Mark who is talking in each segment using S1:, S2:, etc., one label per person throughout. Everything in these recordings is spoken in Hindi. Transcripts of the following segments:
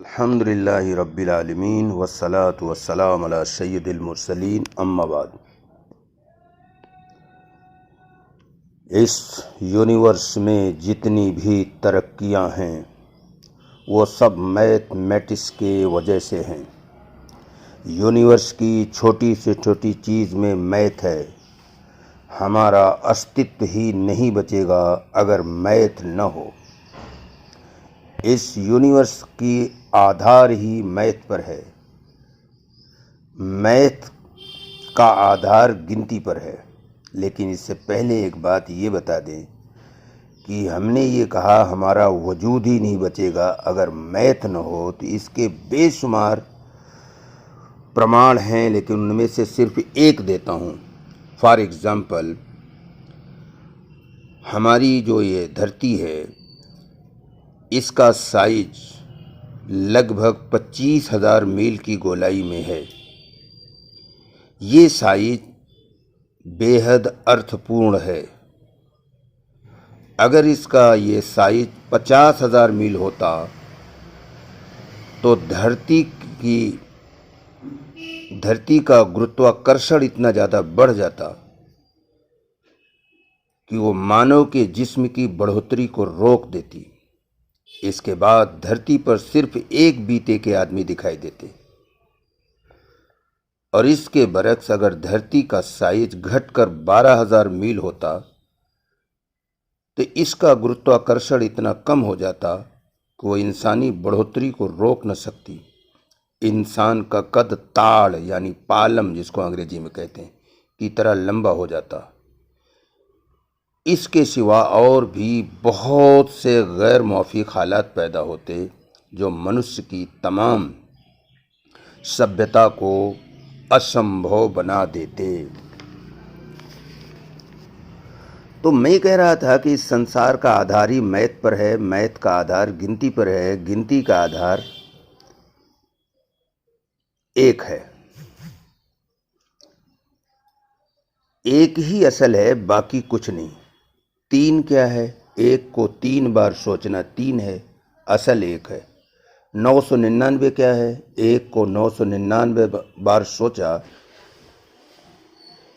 S1: अल्हम्दुलिल्लाहि रब्बिल आलमीन वस्सलातु वस्सलाम अला सय्यिदिल मुरसलीन अम्मा बाद। इस यूनिवर्स में जितनी भी तरक्कियां हैं वो सब मैथमेटिक्स के वजह से हैं। यूनिवर्स की छोटी से छोटी चीज़ में मैथ है। हमारा अस्तित्व ही नहीं बचेगा अगर मैथ न हो। इस यूनिवर्स की आधार ही मैथ पर है। मैथ का आधार गिनती पर है। लेकिन इससे पहले एक बात ये बता दें कि हमने ये कहा हमारा वजूद ही नहीं बचेगा अगर मैथ न हो, तो इसके बेशुमार प्रमाण हैं, लेकिन उनमें से सिर्फ एक देता हूँ। फॉर एग्ज़ाम्पल, हमारी जो ये धरती है इसका साइज लगभग 25,000 मील की गोलाई में है। ये साइज बेहद अर्थपूर्ण है। अगर इसका ये साइज 50,000 मील होता तो धरती का गुरुत्वाकर्षण इतना ज़्यादा बढ़ जाता कि वो मानव के जिस्म की बढ़ोतरी को रोक देती। इसके बाद धरती पर सिर्फ एक बीते के आदमी दिखाई देते, और इसके बरक्स अगर धरती का साइज घटकर 12,000 मील होता तो इसका गुरुत्वाकर्षण इतना कम हो जाता कि वो इंसानी बढ़ोतरी को रोक न सकती। इंसान का कद ताड़ यानी पालम, जिसको अंग्रेजी में कहते हैं, की तरह लंबा हो जाता। इसके सिवा और भी बहुत से गैर मौफिक हालात पैदा होते जो मनुष्य की तमाम सभ्यता को असंभव बना देते। तो मैं कह रहा था कि इस संसार का आधार ही मैथ पर है, मैथ का आधार गिनती पर है, गिनती का आधार एक है। एक ही असल है, बाकी कुछ नहीं। तीन क्या है? एक को 3 बार सोचना 3 है, असल एक है। 999 क्या है? एक को 999 बार सोचा,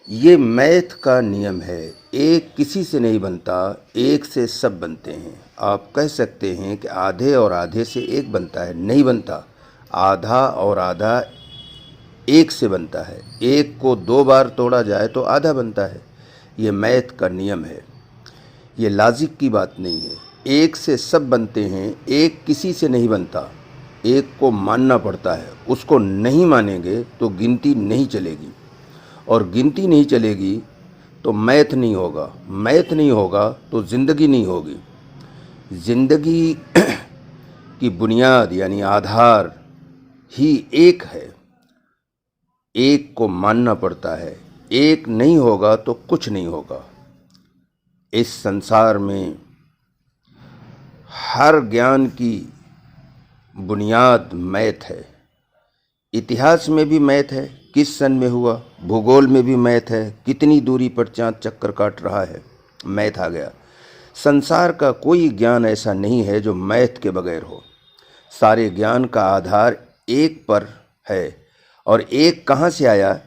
S1: ये मैथ का नियम है। एक किसी से नहीं बनता, एक से सब बनते हैं। आप कह सकते हैं कि आधे और आधे से एक बनता है, नहीं बनता। आधा और आधा एक से बनता है। एक को 2 बार तोड़ा जाए तो आधा बनता है। ये मैथ का नियम है, ये लॉजिक की बात नहीं है। एक से सब बनते हैं, एक किसी से नहीं बनता। एक को मानना पड़ता है, उसको नहीं मानेंगे तो गिनती नहीं चलेगी, और गिनती नहीं चलेगी तो मैथ नहीं होगा। मैथ नहीं होगा तो ज़िंदगी नहीं होगी। ज़िंदगी की बुनियाद यानी आधार ही एक है। एक को मानना पड़ता है, एक नहीं होगा तो कुछ नहीं होगा। इस संसार में हर ज्ञान की बुनियाद मैथ है। इतिहास में भी मैथ है, किस सन में हुआ। भूगोल में भी मैथ है, कितनी दूरी पर चांद चक्कर काट रहा है, मैथ आ गया। संसार का कोई ज्ञान ऐसा नहीं है जो मैथ के बगैर हो। सारे ज्ञान का आधार एक पर है, और एक कहाँ से आया?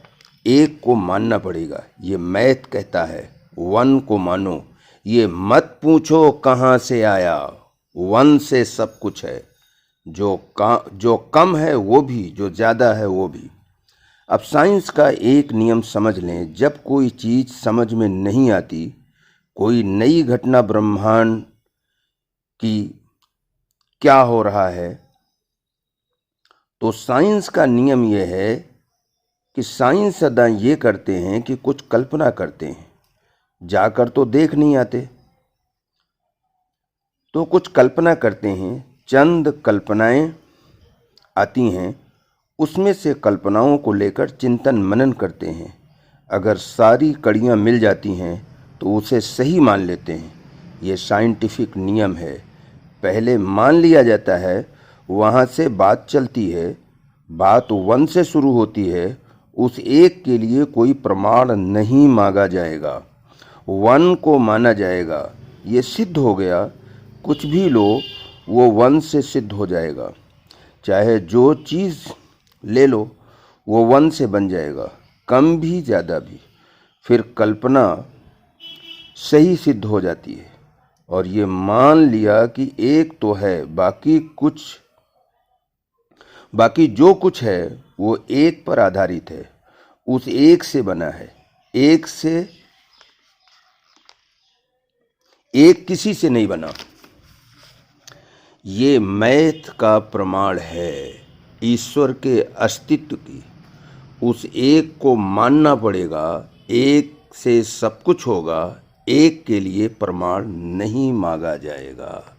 S1: एक को मानना पड़ेगा। ये मैथ कहता है, 1 को मानो। ये मत पूछो कहाँ से आया, 1 से सब कुछ है। जो कम है वो भी, जो ज़्यादा है वो भी। अब साइंस का एक नियम समझ लें, जब कोई चीज़ समझ में नहीं आती, कोई नई घटना ब्रह्मांड की क्या हो रहा है, तो साइंस का नियम यह है कि साइंसदां ये करते हैं कि कुछ कल्पना करते हैं, जाकर तो देख नहीं आते, तो कुछ कल्पना करते हैं। चंद कल्पनाएं आती हैं, उसमें से कल्पनाओं को लेकर चिंतन मनन करते हैं। अगर सारी कड़ियाँ मिल जाती हैं तो उसे सही मान लेते हैं। ये साइंटिफिक नियम है। पहले मान लिया जाता है, वहाँ से बात चलती है। बात 1 से शुरू होती है, उस एक के लिए कोई प्रमाण नहीं मांगा जाएगा, 1 को माना जाएगा। ये सिद्ध हो गया, कुछ भी लो वो 1 से सिद्ध हो जाएगा। चाहे जो चीज़ ले लो वो 1 से बन जाएगा, कम भी ज़्यादा भी। फिर कल्पना सही सिद्ध हो जाती है और ये मान लिया कि एक तो है, बाकी जो कुछ है वो एक पर आधारित है, उस एक से बना है, एक किसी से नहीं बना। ये मैथ का प्रमाण है ईश्वर के अस्तित्व की। उस एक को मानना पड़ेगा, एक से सब कुछ होगा, एक के लिए प्रमाण नहीं मांगा जाएगा।